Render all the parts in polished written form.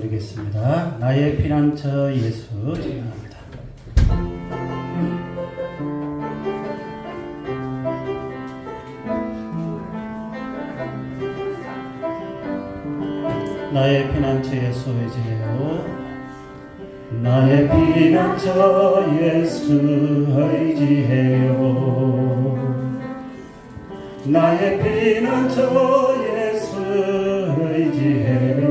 드리겠습니다. 나의 피난처 예수 찬양합니다. 나의 피난처 예수 의지해요. 나의 피난처 예수 의지해요. 나의 피난처 예수 의지해요.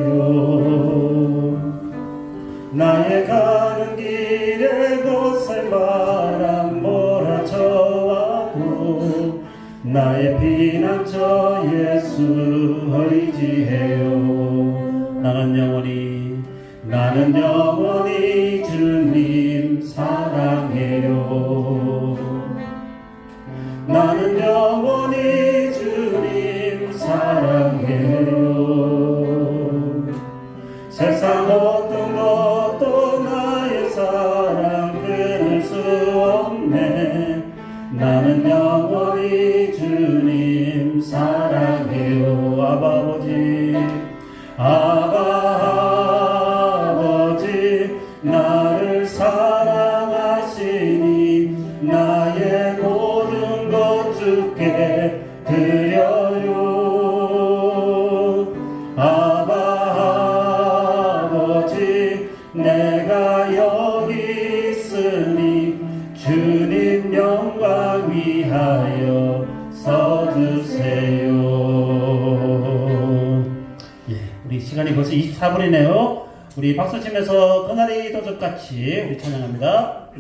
나의 가는 길에 곳을 바람 몰아쳐와도 나의 피난처 예수 의지해요. 나는 영원히 주님 사랑해요. 나는 영원히 주님 사랑해요. 세상 어떤 것도 나의 사랑 끊을 수 없네. 나는 영원히 주님 사랑해요. 아버지 나를 사랑하시니 나의 모든 것 주께 드려요. 아버지 내가 여기 있으니 주님 영광 위하여 서주세요. 우리 시간이 벌써 24분이네요. 우리 박수 치면서 그날이 도적같이 우리 찬양합니다.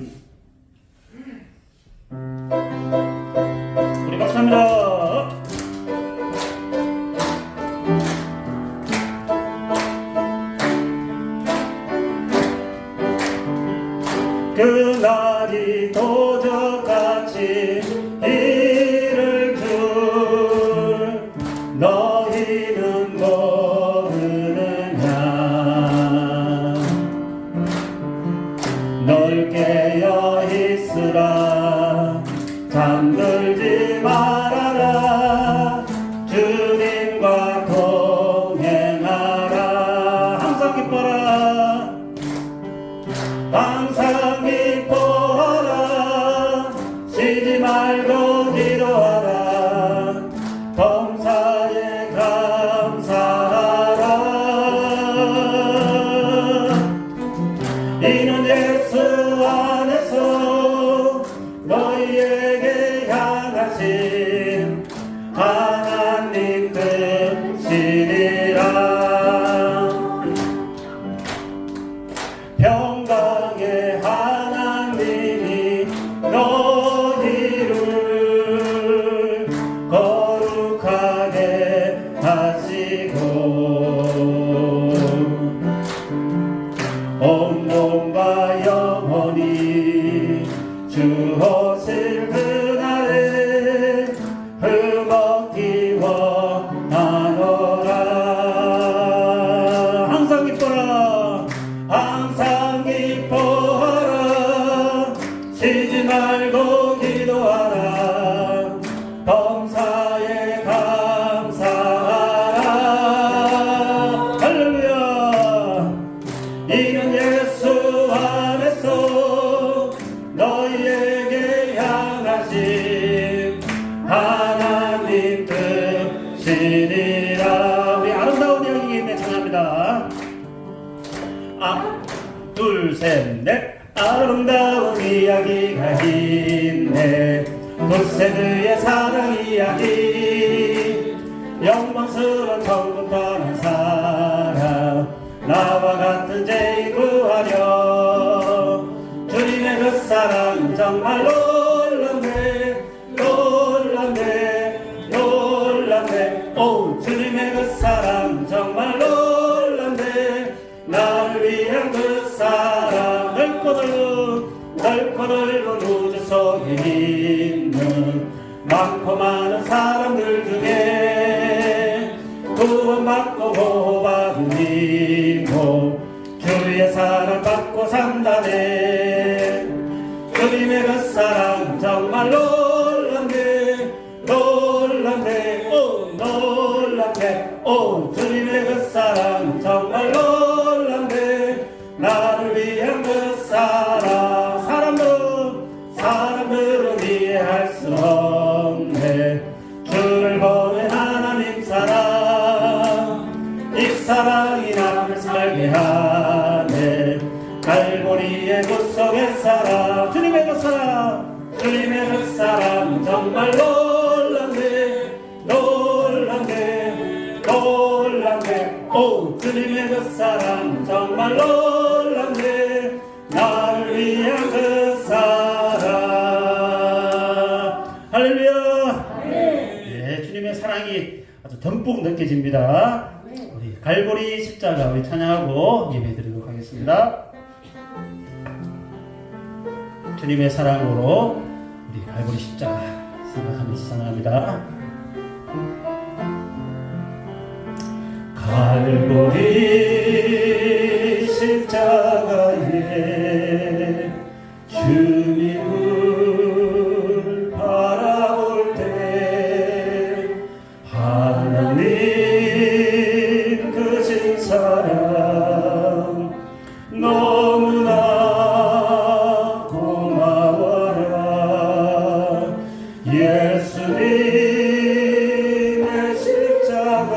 우리 박수합니다. 그날이 도적같이 이를 줄 너희는 널 깨어 있으라. 잠들지 말아라. 주님과 동행하라. 항상 기뻐라. 항상 기뻐라. 쉬지 말고 기도하라. 범사에 감사하라. 이는 예수 안에서 너희에게 향하신 하나님 뜻이니라. 평강의 하나님이 너희를 거룩하게 하시고 온몸과 영혼이 주오실 그날에 흠없기 원하노라. 항상 기뻐라. 항상 기뻐하라. 쉬지 말고 기도하라. 범사에 감사하라. 할렐루야. 이는 예수 안에서 너희에게 향하신 하나님 뜻이니라. 우리 아름다운 이야기 있네 찬양합니다. 둘, 셋, 넷. 아름다운 이야기가 있네. 돌세드의 사랑 이야기. 영광스러운 천국 떠난 사람 나와 같은 죄인 구하려. 주님의 그 사랑 정말 놀랍네. 놀랍네. 놀랍네. 오 주님의 그 사랑 정말 놀랍네. 나를 위한 그 사랑 넓고 넓은 우주 속에 있는 많고 많은 사람들 중에 구원받고 보호받은 이모 주의 사랑 받고 산다네. 주님의 그 사랑 정말 놀랍네. 놀랍네. 오 놀랍네. 오 주님의 그 사랑 정말 놀랍네. 삶을 살게 하네. 갈보리의 그 속의 사랑, 주님의 그 사랑, 주님의 그 사랑 정말 놀랍네, 놀랍네, 놀랍네. 오, 주님의 그 사랑 정말 놀랍네, 나를 위한 그 사랑. 할렐루야. 네, 주님의 사랑이 아주 듬뿍 느껴집니다. 우리 갈보리 십자가 우리 찬양하고 예배드리도록 하겠습니다. 주님의 사랑으로 우리 갈보리 십자가 생각하면서 찬양합니다. 갈보리 십자가에 주님을 바라볼 때 하나님 크신 사랑 너무나 고마워라. 예수님의 십자가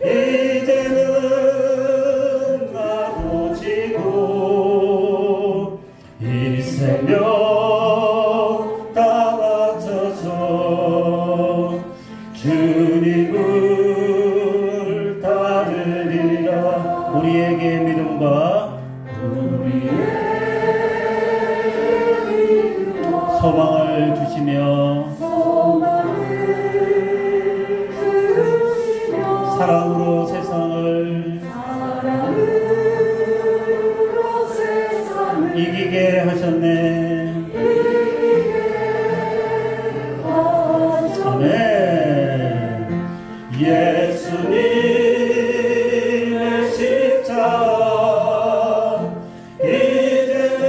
이제는 나도 지고 이 생명 다 바쳐서 주님을 따르리라. 우리에게 믿음과 소망을 주시며 사랑으로 세상을 이기게 하셨네. 아멘. 예수님의 십자가 이제는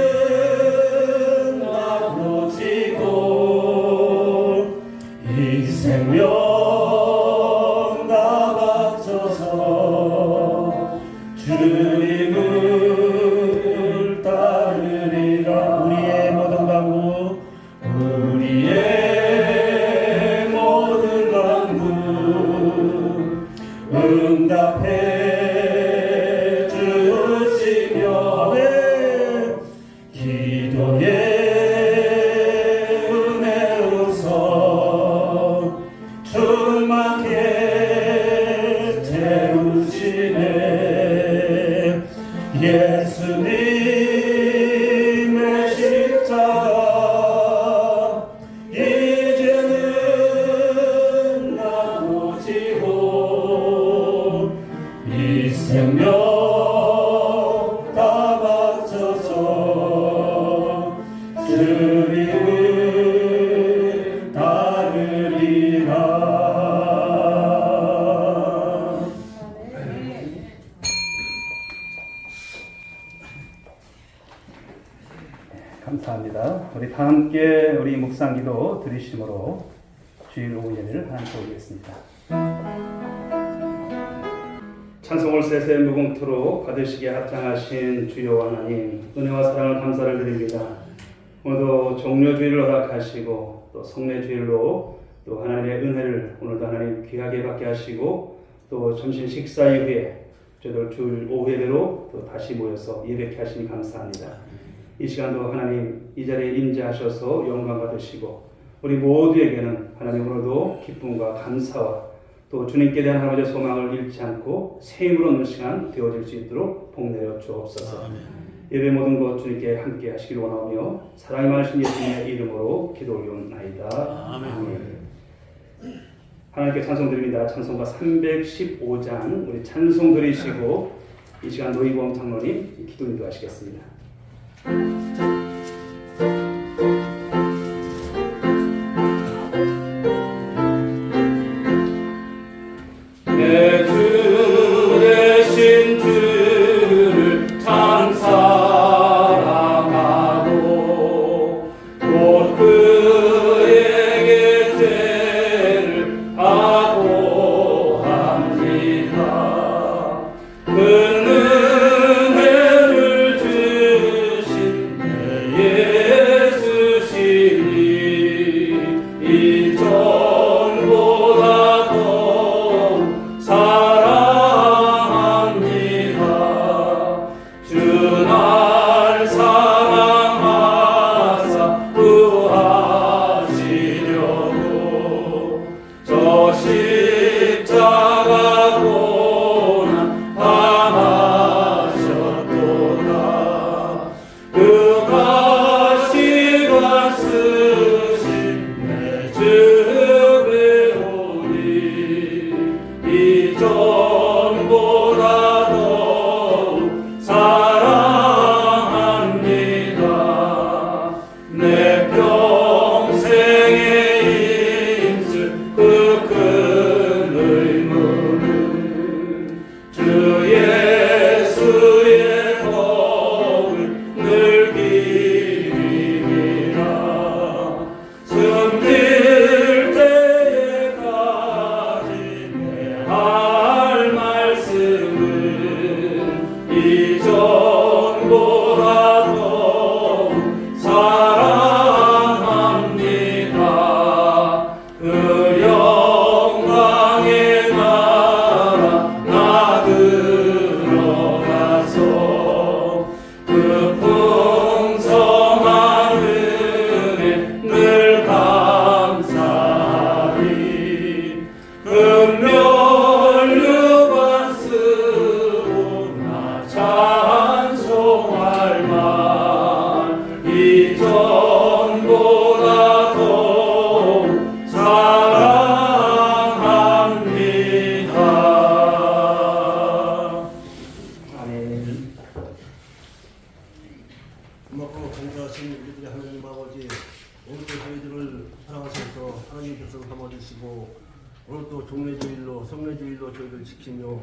나도 지고 이 생명 다 바쳐서 주님을 따르리라. 우리의 모든 간구, 우리의 모든 간구 응답해 주시며 기도의 은혜로서 충만케 채우시네. 예수님의 십자가 이제는 나도 지고 이 생명 다 바쳐서 주님을 따르리라. 감사합니다. 우리 다 함께 우리 묵상기도 드리심으로 주일 오후 예배를 하나님께 올리겠습니다. 찬송을 세세 무궁토로 받으시기에 합장하신 주여 하나님, 은혜와 사랑을 감사를 드립니다. 오늘도 종료주일을 허락하시고 또 성례주일로 또 하나님의 은혜를 오늘도 하나님 귀하게 받게 하시고 또 점심 식사 이후에 저희들 주일 오후 예배로 또 다시 모여서 예배케 하시니 감사합니다. 이 시간도 하나님 이 자리에 임재하셔서 영광 받으시고 우리 모두에게는 하나님 오늘도 기쁨과 감사와 또 주님께 대한 하나님의 소망을 잃지 않고 새 힘을 얻는 시간 되어질 수 있도록 복내어 주옵소서. 예배 모든 것 주님께 함께 하시길 원하며 사랑이 많으신 예수님의 이름으로 기도 올리옵나이다. 아멘. 하나님께 찬송 드립니다. 찬송가 315장 우리 찬송 드리시고 이 시간 노희범 장로님 기도 인도하시겠습니다. 내 주 대신 주를 참 사랑하고 곧 그에게 죄를 하고합니다. 그는 은혜를 주신 내 예수시니 이전보다 더 사랑 오늘 또 종례주일로 성례주일로 저희를 지키며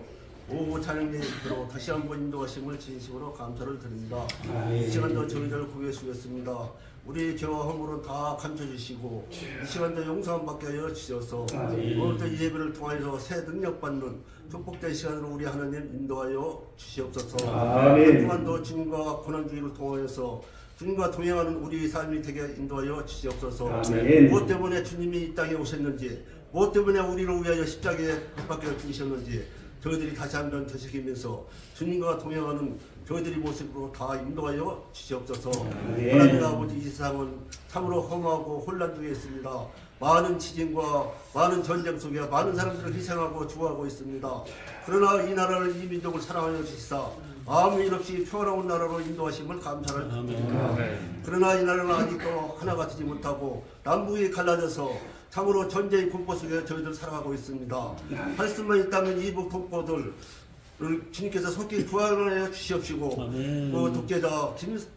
오후 찬양예배로 다시 한번 인도하심을 진심으로 감사를 드립니다. 이 시간도 저희들 구해 주셨습니다. 우리 죄와 허물은 다 감춰주시고 이 시간도 용서함 받게 하여 주셔서 오늘도 이 예배를 통하여서 새 능력 받는 축복된 시간으로 우리 하나님 인도하여 주시옵소서. 또한도 주님과 고난주의를 통하여서 주님과 동행하는 우리 삶이 되게 인도하여 주시옵소서. 무엇 때문에 주님이 이 땅에 오셨는지, 무엇 때문에 우리를 위하여 십자가에 못 박혀 죽으셨는지 저희들이 다시 한번 되새기면서 주님과 동행하는 저희들이 모습으로 다 인도하여 주시옵소서. 하나님 아버지, 이 세상은 참으로 험하고 혼란 중에 있습니다. 많은 지진과 많은 전쟁 속에 많은 사람들을 희생하고 죽어가고 있습니다. 그러나 이 나라를, 이 민족을 사랑하여 주시사 아무 일 없이 평화로운 나라로 인도하심을 감사를 드립니다. 그러나 이 나라는 아직도 하나가 되지 못하고 남북이 갈라져서 참으로 전쟁의 공포 속에 저희들 살아가고 있습니다. 할 수만 있다면 이북 동포들을 주님께서 속히 구원하여 주시옵시고 그 독재자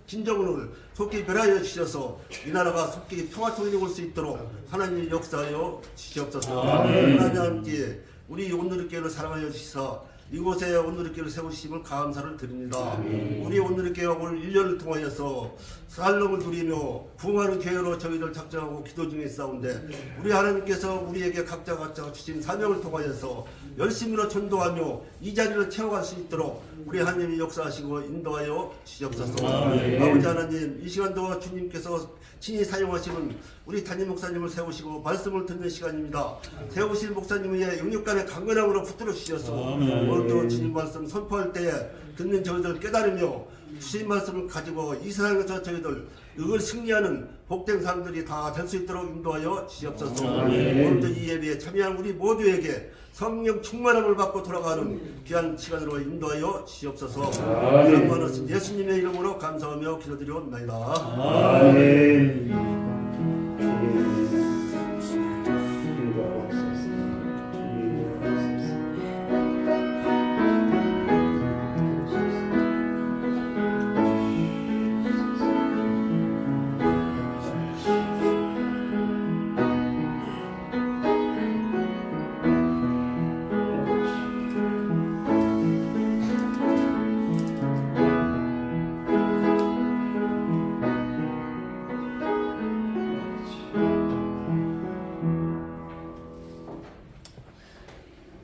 김정은을 속히 멸하여 주셔서 이 나라가 속히 평화통일이 올 수 있도록 하나님 역사하여 주시옵소서. 하나님 함께 우리 온누리교회를 사랑하여 주시사 이곳에 온누리교회를 세우심을 감사를 드립니다. 우리 온누리교회가 올 1년을 통하여서 살롱을 누리며 부흥하는 교회로 저희들 작정하고 기도 중에 있사온데 우리 하나님께서 우리에게 각자 주신 사명을 통하여서 열심히로 전도하며 이 자리를 채워갈 수 있도록 우리 하나님이 역사하시고 인도하여 주시옵소서. 아버지 하나님, 이 시간도 주님께서 친히 사용하시는 우리 담임 목사님을 세우시고 말씀을 듣는 시간입니다. 세우실 목사님의 영육간의 강건함으로 붙들어 주셔서 오늘도 주님 말씀 선포할 때에 듣는 저희들 깨달으며 주신 말씀을 가지고 이 세상에서 저희들 늘 승리하는 복된 사람들이 다 될 수 있도록 인도하여 주시옵소서. 오늘도 이 예배에 참여한 우리 모두에게 성령 충만함을 받고 돌아가는 귀한 시간으로 인도하여 주시옵소서. 사랑하는 예수님의 이름으로 감사하며 기도드리옵나이다. 아멘.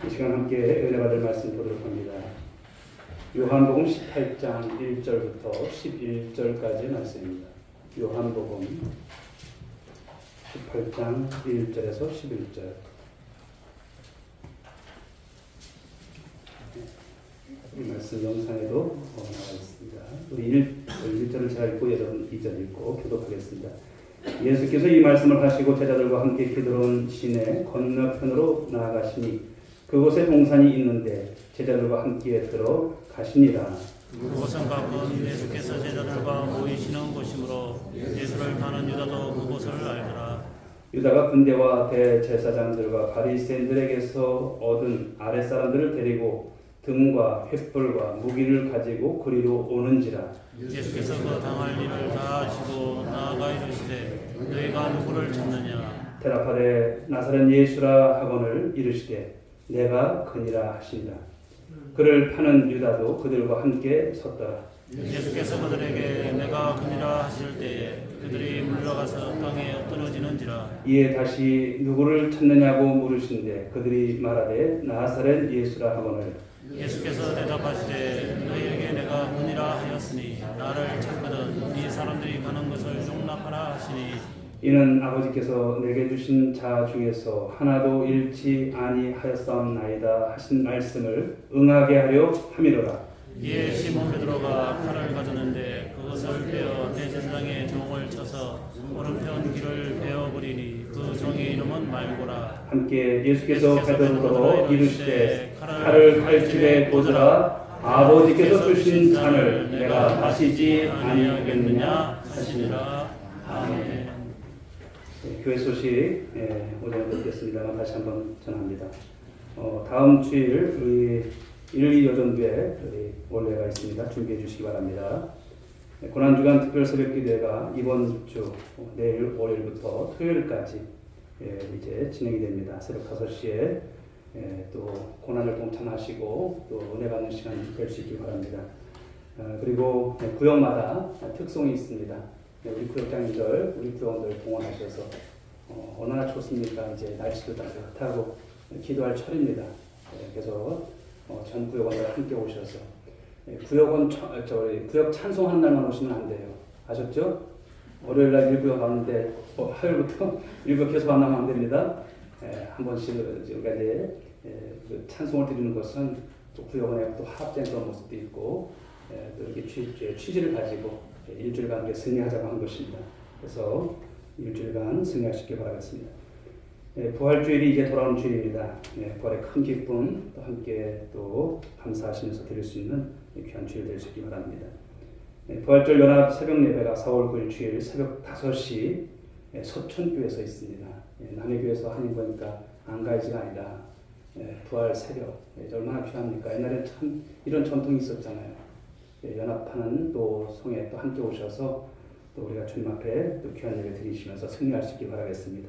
이 시간 함께 은혜 받을 말씀 보도록 합니다. 요한복음 18장 1절부터 11절까지 말씀입니다. 요한복음 18장 1절에서 11절. 이 말씀 영상에도 나와 있습니다. 우리 1절을 제가 읽고 2절 읽고 교독하겠습니다. 예수께서 이 말씀을 하시고 제자들과 함께 기드론 시내 건너편으로 나아가시니 그곳에 동산이 있는데 제자들과 함께 들어가시니라. 그곳은 가끔 예수께서 제자들과 모이시는 곳이므로 예수를 가는 유다도 그곳을 알더라. 유다가 군대와 대제사장들과 바리새인들에게서 얻은 아랫사람들을 데리고 등과 횃불과 무기를 가지고 그리로 오는지라. 예수께서 그 당할 일을 다 아시고 나아가 이르시되 너희가 누구를 찾느냐. 대답하되 나사렛 예수라 하거늘 이르시되 내가 그니라 하시니라. 그를 파는 유다도 그들과 함께 섰더라. 예수께서 그들에게 내가 그니라 하실 때에 그들이 물러가서 땅에 엎드러지는지라. 이에 다시 누구를 찾느냐고 물으신데 그들이 말하되 나사렛 예수라 하거늘. 예수께서 대답하시되 너희에게 내가 그니라 하였으니 나를 찾거든 이 사람들이 가는 것을 용납하라 하시니 이는 아버지께서 내게 주신 자 중에서 하나도 잃지 아니하였사옵나이다 하신 말씀을 응하게 하려 함이로라. 이에 시몬 베드로가 칼을 가졌는데 그것을 빼어 대제사장의 종을 쳐서 오른편 귀를 베어버리니 그 종의 이름은 말고라. 함께 예수께서 베드로로 이르시되 칼을 칼집에 꽂으라. 아버지께서 주신 잔을 내가 마시지 아니하겠느냐 하시니라. 아멘. 교회 소식 오전에 듣겠습니다만 다시 한번 전합니다. 다음 주일 우리 1.2여전부에 원래가 있습니다. 준비해 주시기 바랍니다. 고난주간 특별 새벽기도회가 이번 주 내일 월요일부터 토요일까지 이제 진행이 됩니다. 새벽 5시에 또 고난을 동참하시고 또 은혜 받는 시간이 될 수 있길 바랍니다. 그리고 구역마다 특성이 있습니다. 우리 구역장님들, 우리 구역원들 동원하셔서 얼마나 좋습니까? 이제 날씨도 따뜻하고 기도할 철입니다. 그래서 전 구역원들 함께 오셔서 구역원 구역 찬송하는 날만 오시면 안 돼요. 아셨죠? 월요일 날 1구역 가는데 화요일부터 1구역 계속 안 나면 안 됩니다. 한 번씩 우리가 이제 그 찬송을 드리는 것은 또 구역원에 또 화합된 그런 모습도 있고 또 이렇게 취지를 가지고 일주일간 우리가 승리하자고 하는 것입니다. 그래서 일주일간 승리하시길 바라겠습니다. 부활주일이 이제 돌아오는 주일입니다. 부활의 큰 기쁨 또 함께 또 감사하시면서 드릴 수 있는 귀한 주일 될 수 있기 바랍니다. 부활절 연합 새벽 예배가 4월 9일 주일 새벽 5시 서천교에서 있습니다. 남해교에서 하는 거니까 안가이지가 아니라 부활 새벽 얼마나 귀합니까? 옛날에 참 이런 전통이 있었잖아요. 연합하는 또 성에 또 함께 오셔서 또 우리가 주님 앞에 또 귀한 예배 드리시면서 승리할 수 있길 바라겠습니다.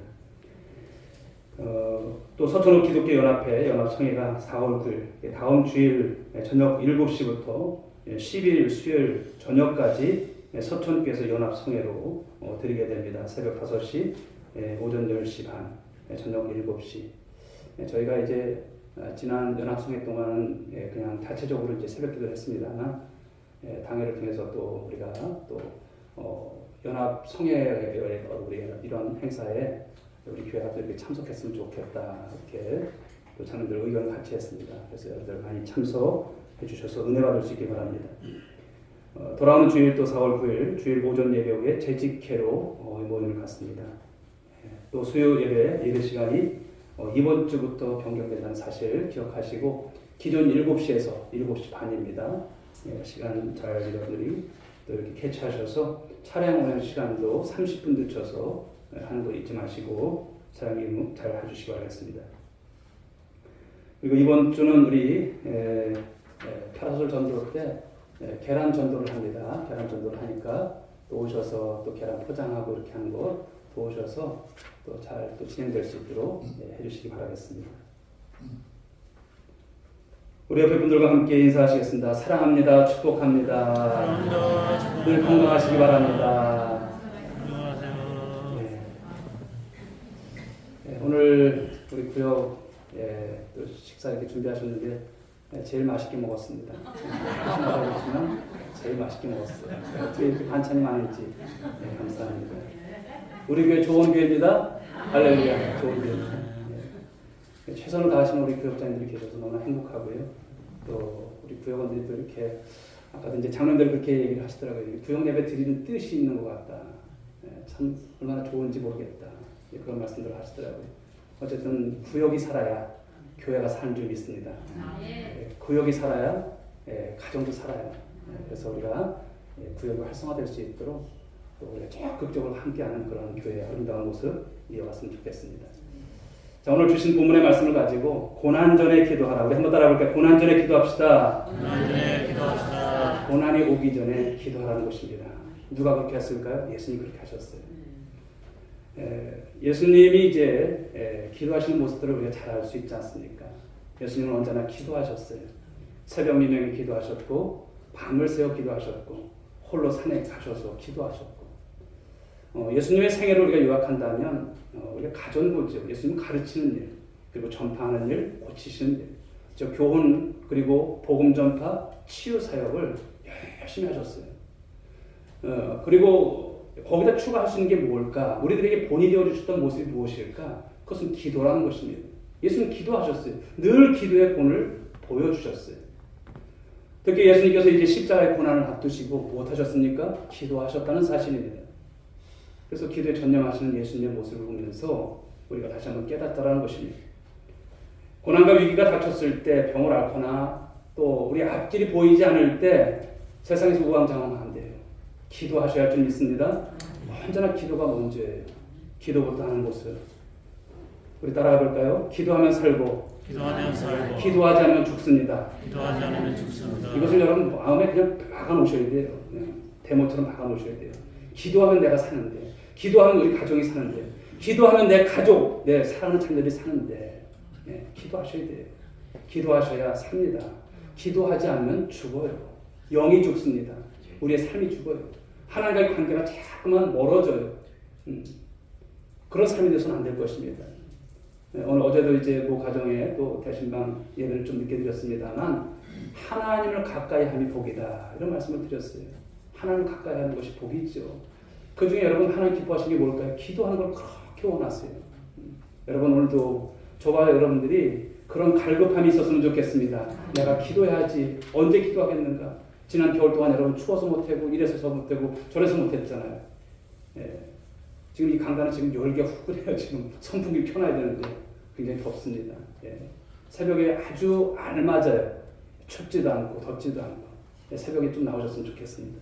또 서천읍 기독교 연합회 연합성회가 4월 9일 다음 주일 저녁 7시부터 10일 수요일 저녁까지 서천교에서 연합성회로 드리게 됩니다. 새벽 5시, 오전 10시 반, 저녁 7시. 저희가 이제 지난 연합성회 동안 그냥 자체적으로 이제 새벽 기도를 했습니다만 당회를 통해서 또 우리가 또 연합성회 우리 이런 행사에 우리 교회가 또 이렇게 참석했으면 좋겠다 이렇게 또 장로들 의견을 같이 했습니다. 그래서 여러분들 많이 참석해 주셔서 은혜 받을 수 있길 바랍니다. 돌아오는 주일 또 4월 9일 주일 오전 예배 후에 재직회로 모임을 갖습니다. 또 수요 예배 시간이 이번 주부터 변경된다는 사실 기억하시고 기존 7시에서 7시 반입니다. 시간 잘 여러분들이 또 이렇게 캐치하셔서 차량 오는 시간도 30분 늦춰서 하는 거 잊지 마시고 차량 이용 잘 해주시기 바라겠습니다. 그리고 이번 주는 우리 파라솔 전도 때 계란 전도를 합니다. 계란 전도를 하니까 또 오셔서 또 계란 포장하고 이렇게 하는 거 도우셔서 또 잘 또 진행될 수 있도록 해주시기 바라겠습니다. 우리 옆에 분들과 함께 인사하시겠습니다. 사랑합니다. 축복합니다. 사랑합니다. 늘 건강하시기 바랍니다. 오늘 우리 구역 또 식사 이렇게 준비하셨는데 제일 맛있게 먹었습니다. 그렇지만 제일 맛있게 먹었어요. 어떻게 이렇게 반찬이 많은지 감사합니다. 우리 교회 좋은 교회입니다. 할렐루야. 좋은 교회입니다. 최선을 다하시는 우리 구역장님들이 계셔서 너무나 행복하고요. 또 우리 구역원들이 또 이렇게 아까도 이제 장로님들이 그렇게 얘기를 하시더라고요. 구역 예배 드리는 뜻이 있는 것 같다. 참 얼마나 좋은지 모르겠다. 그런 말씀들을 하시더라고요. 어쨌든 구역이 살아야 교회가 사는 줄 믿습니다. 구역이 살아야 가정도 살아요. 그래서 우리가 구역이 활성화될 수 있도록 또 우리가 적극적으로 함께하는 그런 교회의 아름다운 모습 이어갔으면 좋겠습니다. 자, 오늘 주신 본문의 말씀을 가지고 고난 전에 기도하라. 우리 한번 따라볼까요? 고난 전에 기도합시다. 고난 전에 기도합시다. 고난이 오기 전에 기도하라는 것입니다. 누가 그렇게 했을까요? 예수님이 그렇게 하셨어요. 예수님이 이제 기도하시는 모습들을 우리가 잘 알 수 있지 않습니까? 예수님은 언제나 기도하셨어요. 새벽 미명에 기도하셨고 밤을 새워 기도하셨고 홀로 산에 가셔서 기도하셨고 예수님의 생애를 우리가 요약한다면 우리가 가전부죠. 예수님은 가르치는 일, 그리고 전파하는 일, 고치시는 일, 저 교훈 그리고 복음 전파, 치유 사역을 열심히 하셨어요. 그리고 거기다 추가하시는 게 뭘까? 우리들에게 본이 되어주셨던 모습이 무엇일까? 그것은 기도라는 것입니다. 예수님은 기도하셨어요. 늘 기도의 본을 보여주셨어요. 특히 예수님께서 이제 십자가의 고난을 앞두시고 무엇하셨습니까? 기도하셨다는 사실입니다. 그래서 기도에 전념하시는 예수님의 모습을 보면서 우리가 다시 한번 깨닫다라는 것입니다. 고난과 위기가 닥쳤을 때 병을 앓거나 또 우리 앞길이 보이지 않을 때 세상에서 우왕좌왕하면 안 돼요. 기도하셔야 할 줄 믿습니다. 언제나 기도가 먼저예요. 기도부터 하는 모습. 우리 따라가 볼까요? 기도하면 살고, 기도하면 살고, 기도하지 않으면 죽습니다. 기도하지 않으면 죽습니다. 이것을 여러분 마음에 그냥 박아 놓으셔야 돼요. 대모처럼 박아 놓으셔야 돼요. 기도하면 내가 사는데, 기도하면 우리 가정이 사는데, 기도하면 내 가족, 내 사랑하는 자녀들이 사는데 기도하셔야 돼요. 기도하셔야 삽니다. 기도하지 않으면 죽어요. 영이 죽습니다. 우리의 삶이 죽어요. 하나님과의 관계가 자꾸만 멀어져요. 그런 삶이 되서는 안 될 것입니다. 오늘 어제도 이제 그 가정에 또 대신방 예배를 좀 늦게 드렸습니다만 하나님을 가까이 함이 복이다 이런 말씀을 드렸어요. 하나님을 가까이 하는 것이 복이죠. 그 중에 여러분 하나님 기뻐하시는 게 뭘까요? 기도하는 걸 그렇게 원하세요. 여러분 오늘도 저와 여러분들이 그런 갈급함이 있었으면 좋겠습니다. 내가 기도해야지. 언제 기도하겠는가? 지난 겨울 동안 여러분 추워서 못하고 이래서 못하고 저래서 못했잖아요. 지금 이 강단은 지금 열기가 훅 끓여요. 지금 선풍기 켜놔야 되는데 굉장히 덥습니다. 새벽에 아주 알맞아요. 춥지도 않고 덥지도 않고 새벽에 좀 나오셨으면 좋겠습니다.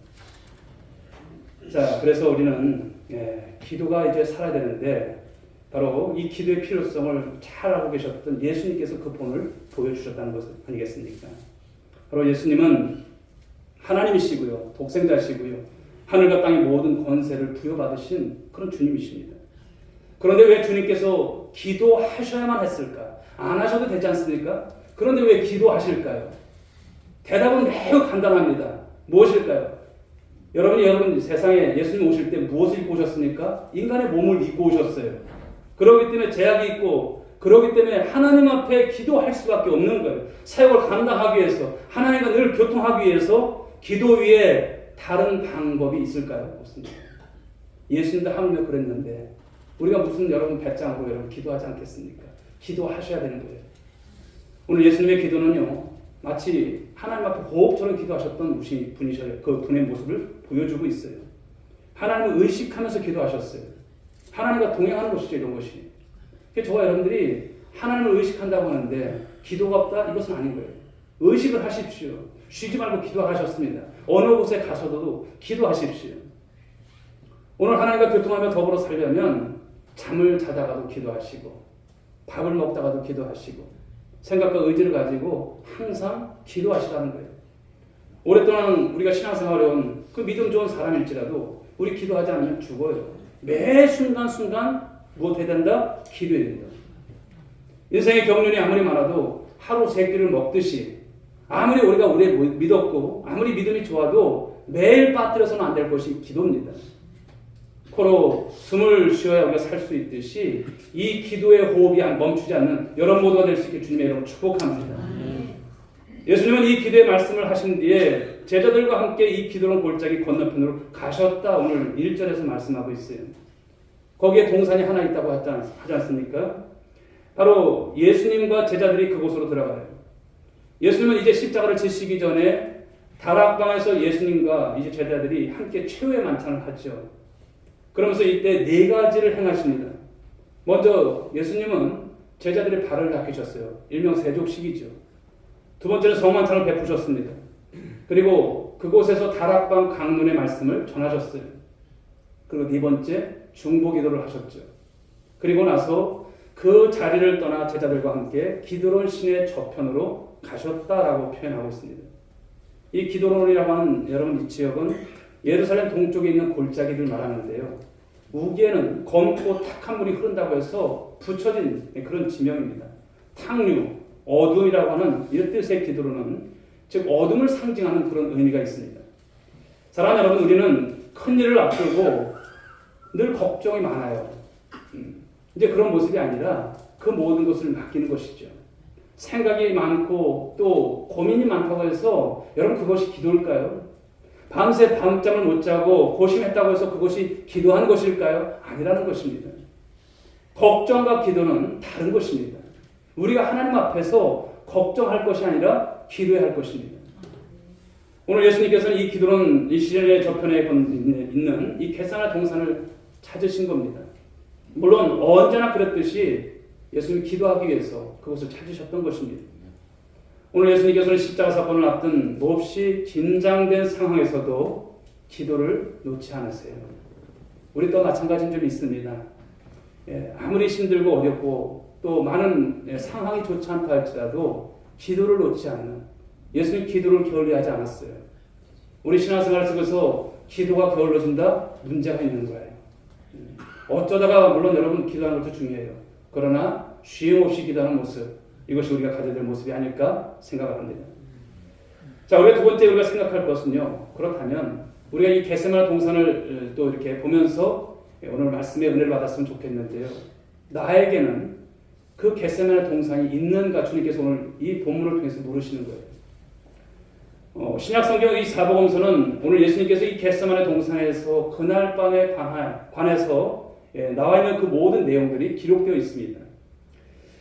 자, 그래서 우리는 기도가 이제 살아야 되는데 바로 이 기도의 필요성을 잘 알고 계셨던 예수님께서 그 본을 보여주셨다는 것 아니겠습니까? 바로 예수님은 하나님이시고요. 독생자시고요. 하늘과 땅의 모든 권세를 부여받으신 그런 주님이십니다. 그런데 왜 주님께서 기도하셔야만 했을까? 안 하셔도 되지 않습니까? 그런데 왜 기도하실까요? 대답은 매우 간단합니다. 무엇일까요? 여러분 세상에 예수님 오실 때 무엇을 입고 오셨습니까? 인간의 몸을 입고 오셨어요. 그렇기 때문에 제약이 있고 그렇기 때문에 하나님 앞에 기도할 수밖에 없는 거예요. 사역을 감당하기 위해서 하나님과 늘 교통하기 위해서 기도 위에 다른 방법이 있을까요? 없습니다. 예수님도 하물며 그랬는데 우리가 무슨 여러분 배짱으로 여러분 기도하지 않겠습니까? 기도하셔야 되는 거예요. 오늘 예수님의 기도는요 마치 하나님 앞에 호흡처럼 기도하셨던 분이셔요. 그 분의 모습을 보여주고 있어요. 하나님을 의식하면서 기도하셨어요. 하나님과 동행하는 것이죠, 이런 것이. 저와 여러분들이 하나님을 의식한다고 하는데 기도가 없다? 이것은 아닌 거예요. 의식을 하십시오. 쉬지 말고 기도하셨습니다. 어느 곳에 가서도 기도하십시오. 오늘 하나님과 교통하며 더불어 살려면 잠을 자다가도 기도하시고 밥을 먹다가도 기도하시고 생각과 의지를 가지고 항상 기도하시라는 거예요. 오랫동안 우리가 신앙생활해온 그 믿음 좋은 사람일지라도 우리 기도하지 않으면 죽어요. 매 순간순간 무엇 해야 된다? 기도해야 된다. 인생의 경륜이 아무리 많아도 하루 세 끼를 먹듯이 아무리 우리가 오래 믿었고 아무리 믿음이 좋아도 매일 빠뜨려서는 안 될 것이 기도입니다. 코로 숨을 쉬어야 우리가 살 수 있듯이 이 기도의 호흡이 멈추지 않는 여러분 모두가 될 수 있게 주님의 이름으로 축복합니다. 예수님은 이 기도의 말씀을 하신 뒤에 제자들과 함께 이 기도론 골짜기 건너편으로 가셨다. 오늘 1절에서 말씀하고 있어요. 거기에 동산이 하나 있다고 하지 않습니까? 바로 예수님과 제자들이 그곳으로 들어가요. 예수님은 이제 십자가를 지시기 전에 다락방에서 예수님과 이제 제자들이 함께 최후의 만찬을 하죠. 그러면서 이때 네 가지를 행하십니다. 먼저 예수님은 제자들의 발을 닦으셨어요. 일명 세족식이죠. 두 번째는 성만찬을 베푸셨습니다. 그리고 그곳에서 다락방 강론의 말씀을 전하셨어요. 그리고 네 번째 중보기도를 하셨죠. 그리고 나서 그 자리를 떠나 제자들과 함께 기도론 신의 저편으로 가셨다라고 표현하고 있습니다. 이 기도론이라고 하는 여러분 이 지역은 예루살렘 동쪽에 있는 골짜기를 말하는데요. 우기에는 검고 탁한 물이 흐른다고 해서 붙여진 그런 지명입니다. 탕류, 어둠이라고 하는 이런 뜻의 기도로는 즉 어둠을 상징하는 그런 의미가 있습니다. 사랑하는 여러분, 우리는 큰 일을 앞두고 늘 걱정이 많아요. 이제 그런 모습이 아니라 그 모든 것을 맡기는 것이죠. 생각이 많고 또 고민이 많다고 해서 여러분 그것이 기도일까요? 밤새 밤잠을 못 자고 고심했다고 해서 그것이 기도하는 것일까요? 아니라는 것입니다. 걱정과 기도는 다른 것입니다. 우리가 하나님 앞에서 걱정할 것이 아니라 기도해야 할 것입니다. 오늘 예수님께서는 이 기도는 이 시련의 저편에 있는 이 겟세마네 동산을 찾으신 겁니다. 물론 언제나 그랬듯이 예수님이 기도하기 위해서 그것을 찾으셨던 것입니다. 오늘 예수님께서는 십자가 사건을 앞둔 몹시 긴장된 상황에서도 기도를 놓지 않으세요. 우리 또 마찬가지인 점이 있습니다. 아무리 힘들고 어렵고 또 많은 상황이 좋지 않다 할지라도 기도를 놓지 않는 예수님 기도를 게을리하지 않았어요. 우리 신앙생활 속에서 기도가 게을러진다? 문제가 있는 거예요. 어쩌다가 물론 여러분 기도하는 것도 중요해요. 그러나 쉼 없이 기도하는 모습, 이것이 우리가 가져야 될 모습이 아닐까 생각을 합니다. 자, 우리가 두 번째 우리가 생각할 것은요. 그렇다면 우리가 이 겟세마네 동산을 또 이렇게 보면서 오늘 말씀의 은혜를 받았으면 좋겠는데요. 나에게는 그 겟세마네 동산이 있는가 주님께서 오늘 이 본문을 통해서 물으시는 거예요. 신약성경 이 사복음서는 오늘 예수님께서 이 겟세마네 동산에서 그날 밤에 관해서 나와 있는 그 모든 내용들이 기록되어 있습니다.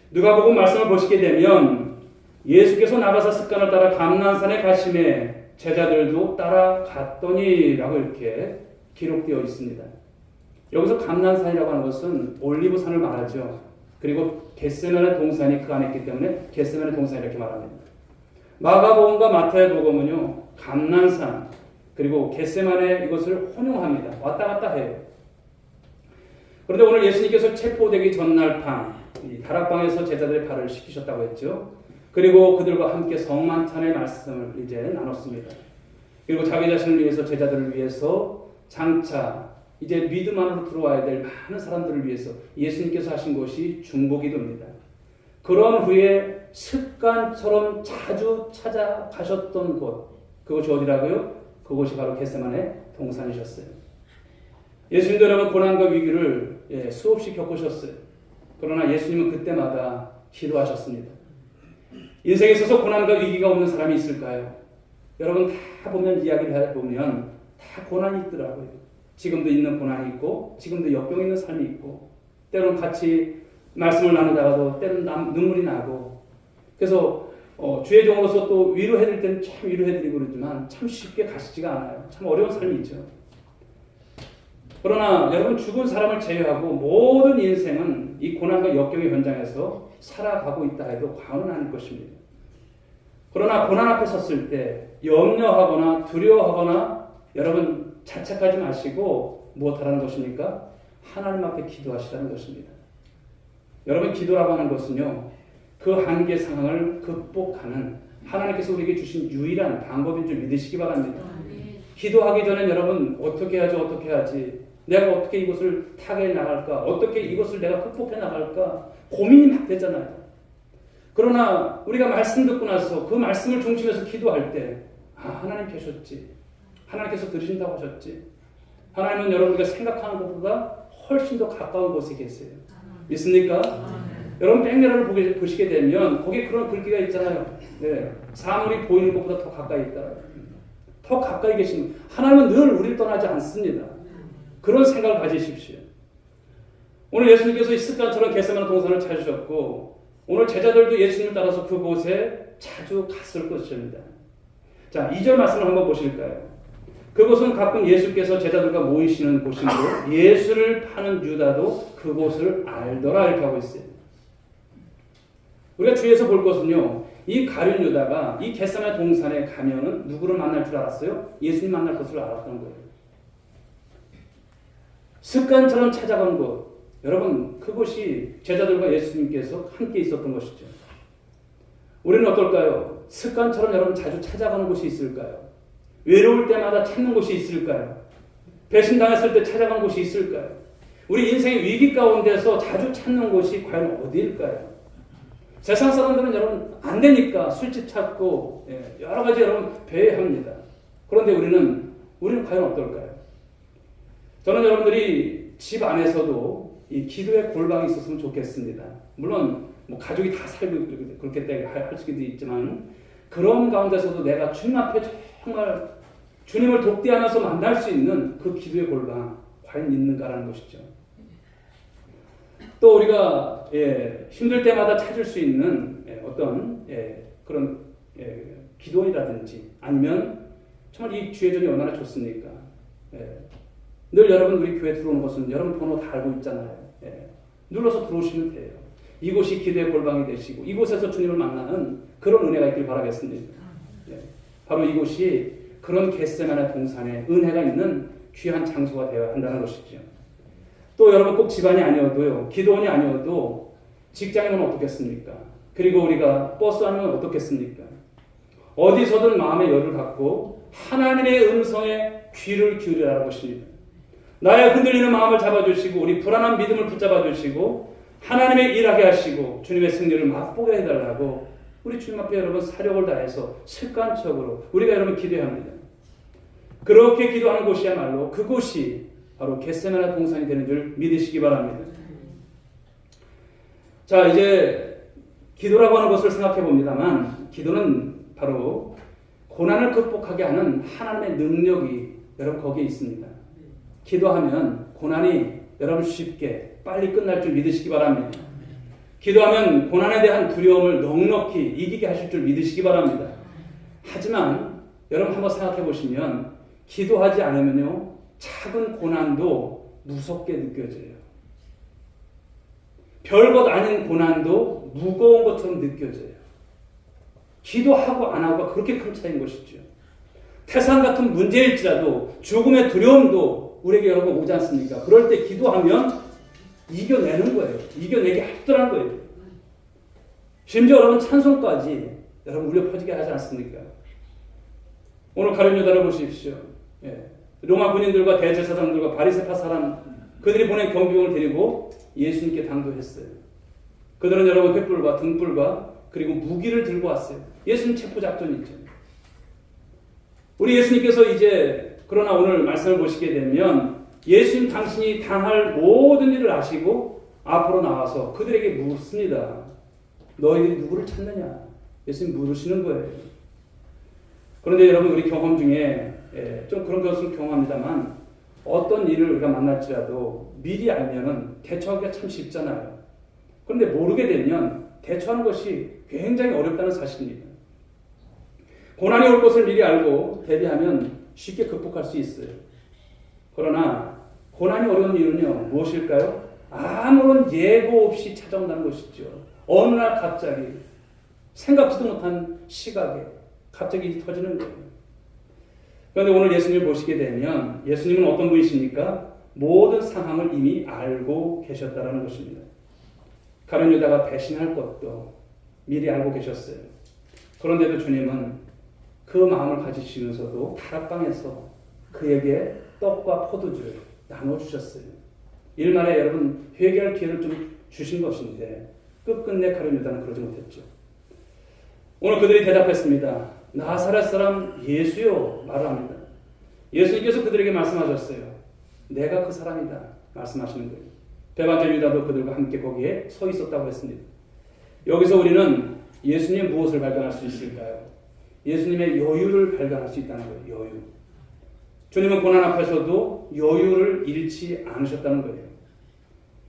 누가복음 말씀을 보시게 되면 예수께서 나가사 습관을 따라 감난산에 가심에 제자들도 따라갔더니라고 이렇게 기록되어 있습니다. 여기서 감난산이라고 하는 것은 올리브산을 말하죠. 그리고 겟세마네 동산이 그 안에 있기 때문에 겟세마네 동산 이렇게 말합니다. 마가복음과 마태의 복음은요, 감난산 그리고 겟세마네 이것을 혼용합니다. 왔다 갔다 해요. 그런데 오늘 예수님께서 체포되기 전날 밤 이 다락방에서 제자들의 발을 씻기셨다고 했죠. 그리고 그들과 함께 성만찬의 말씀을 이제 나눴습니다. 그리고 자기 자신을 위해서 제자들을 위해서 장차 이제 믿음 안으로 들어와야 될 많은 사람들을 위해서 예수님께서 하신 것이 중보기도입니다. 그런 후에 습관처럼 자주 찾아가셨던 곳, 그것이 어디라고요? 그것이 바로 겟세마네 동산이셨어요. 예수님도 여러분 고난과 위기를 수없이 겪으셨어요. 그러나 예수님은 그때마다 기도하셨습니다. 인생에 있어서 고난과 위기가 없는 사람이 있을까요? 여러분 다 보면 이야기를 해보면 다 고난이 있더라고요. 지금도 있는 고난이 있고 지금도 역경 있는 삶이 있고 때로는 같이 말씀을 나누다가도 때로는 눈물이 나고 그래서 주의 종으로서 또 위로해드릴 때는 참 위로해드리고 그러지만 참 쉽게 가시지가 않아요. 참 어려운 삶이 있죠. 그러나 여러분 죽은 사람을 제외하고 모든 인생은 이 고난과 역경의 현장에서 살아가고 있다 해도 과언은 아닐 것입니다. 그러나 고난 앞에 섰을 때 염려하거나 두려워하거나 여러분 자책하지 마시고 무엇하라는 것입니까? 하나님 앞에 기도하시라는 것입니다. 여러분 기도라고 하는 것은요. 그 한계 상황을 극복하는 하나님께서 우리에게 주신 유일한 방법인 줄 믿으시기 바랍니다. 기도하기 전에 여러분 어떻게 하지 어떻게 하지 내가 어떻게 이것을 타개해 나갈까 어떻게 이것을 내가 극복해 나갈까 고민이 막 되잖아요. 그러나 우리가 말씀 듣고 나서 그 말씀을 중심해서 기도할 때 하나님 계셨지 하나님께서 들으신다고 하셨지 하나님은 여러분과 생각하는 것보다 훨씬 더 가까운 곳에 계세요. 믿습니까? 여러분 백내라를 보시게 되면 거기에 그런 글귀가 있잖아요. 네. 사물이 보이는 것보다 더 가까이 있다. 더 가까이 계신 하나님은 늘 우리를 떠나지 않습니다. 그런 생각을 가지십시오. 오늘 예수님께서 이 습관처럼 겟세마네 동산을 찾으셨고 오늘 제자들도 예수님을 따라서 그곳에 자주 갔을 것입니다. 자, 2절 말씀을 한번 보실까요? 그곳은 가끔 예수께서 제자들과 모이시는 곳이므로 예수를 파는 유다도 그곳을 알더라 이렇게 하고 있어요. 우리가 주위에서 볼 것은요. 이 가룟 유다가 이 겟세마네 동산에 가면은 누구를 만날 줄 알았어요? 예수님 만날 것을 알았던 거예요. 습관처럼 찾아간 곳. 여러분 그것이 제자들과 예수님께서 함께 있었던 것이죠. 우리는 어떨까요? 습관처럼 여러분 자주 찾아가는 곳이 있을까요? 외로울 때마다 찾는 곳이 있을까요? 배신당했을 때 찾아가는 곳이 있을까요? 우리 인생의 위기 가운데서 자주 찾는 곳이 과연 어디일까요? 세상 사람들은 여러분 안 되니까 술집 찾고 여러 가지 여러분 배회합니다. 그런데 우리는 과연 어떨까요? 저는 여러분들이 집 안에서도 이 기도의 골방이 있었으면 좋겠습니다. 물론 뭐 가족이 다 살고 그렇게 할 수도 있지만 그런 가운데서도 내가 주님 앞에 정말 주님을 독대하면서 만날 수 있는 그 기도의 골방 과연 있는가라는 것이죠. 또 우리가 힘들 때마다 찾을 수 있는 어떤 그런 기도이라든지 아니면 정말 이 주의전이 얼마나 좋습니까? 늘 여러분 우리 교회 들어오는 것은 여러분 번호 다 알고 있잖아요. 눌러서 들어오시면 돼요. 이곳이 기도의 골방이 되시고 이곳에서 주님을 만나는 그런 은혜가 있길 바라겠습니다. 바로 이곳이 그런 겟세마네 동산에 은혜가 있는 귀한 장소가 되어야 한다는 것이죠. 또 여러분 꼭 집안이 아니어도요. 기도원이 아니어도 직장이면 어떻겠습니까? 그리고 우리가 버스 안이면 어떻겠습니까? 어디서든 마음의 열을 갖고 하나님의 음성에 귀를 기울이라는 것입니다. 나의 흔들리는 마음을 잡아주시고 우리 불안한 믿음을 붙잡아 주시고 하나님의 일하게 하시고 주님의 승리를 맛보게 해달라고 우리 주님 앞에 여러분 사력을 다해서 습관적으로 우리가 여러분 기도해야 합니다. 그렇게 기도하는 곳이야말로 그곳이 바로 겟세마네 동산이 되는 줄 믿으시기 바랍니다. 자, 이제 기도라고 하는 것을 생각해 봅니다만 기도는 바로 고난을 극복하게 하는 하나님의 능력이 여러분 거기에 있습니다. 기도하면 고난이 여러분 쉽게 빨리 끝날 줄 믿으시기 바랍니다. 기도하면 고난에 대한 두려움을 넉넉히 이기게 하실 줄 믿으시기 바랍니다. 하지만 여러분 한번 생각해 보시면 기도하지 않으면요 작은 고난도 무섭게 느껴져요. 별것 아닌 고난도 무거운 것처럼 느껴져요. 기도하고 안 하고가 그렇게 큰 차이인 것이죠. 태산 같은 문제일지라도 죽음의 두려움도 우리에게 여러분 오지 않습니까? 그럴 때 기도하면 이겨내는 거예요. 이겨내게 합들한 거예요. 심지어 여러분 찬송까지 여러분 울려 퍼지게 하지 않습니까? 오늘 가룟 유다를 보십시오. 로마 군인들과 대제사장들과 바리새파 사람 그들이 보낸 경비병을 데리고 예수님께 당도했어요. 그들은 여러분 횃불과 등불과 그리고 무기를 들고 왔어요. 예수님 체포작전이 있죠. 우리 예수님께서 이제 그러나 오늘 말씀을 보시게 되면 예수님 당신이 당할 모든 일을 아시고 앞으로 나와서 그들에게 묻습니다. 너희들이 누구를 찾느냐? 예수님 물으시는 거예요. 그런데 여러분 우리 경험 중에 좀 그런 것을 경험합니다만 어떤 일을 우리가 만날지라도 미리 알면은 대처하기가 참 쉽잖아요. 그런데 모르게 되면 대처하는 것이 굉장히 어렵다는 사실입니다. 고난이 올 것을 미리 알고 대비하면 쉽게 극복할 수 있어요. 그러나 고난이 어려운 이유는요 무엇일까요? 아무런 예고 없이 찾아온다는 것이죠. 어느 날 갑자기 생각지도 못한 시각에 갑자기 터지는 거예요. 그런데 오늘 예수님을 보시게 되면 예수님은 어떤 분이십니까? 모든 상황을 이미 알고 계셨다는 것입니다. 가룟 유다가 배신할 것도 미리 알고 계셨어요. 그런데도 주님은 그 마음을 가지시면서도 다락방에서 그에게 떡과 포도주를 나눠주셨어요. 일말에 여러분 회개할 기회를 좀 주신 것인데 끝끝내 가룟 유다는 그러지 못했죠. 오늘 그들이 대답했습니다. 나사렛 사람 예수요 말을 합니다. 예수님께서 그들에게 말씀하셨어요. 내가 그 사람이다 말씀하시는 거예요. 배반자 유다도 그들과 함께 거기에 서 있었다고 했습니다. 여기서 우리는 예수님의 무엇을 발견할 수 있을까요? 예수님의 여유를 발견할 수 있다는 거예요. 여유. 주님은 고난 앞에서도 여유를 잃지 않으셨다는 거예요.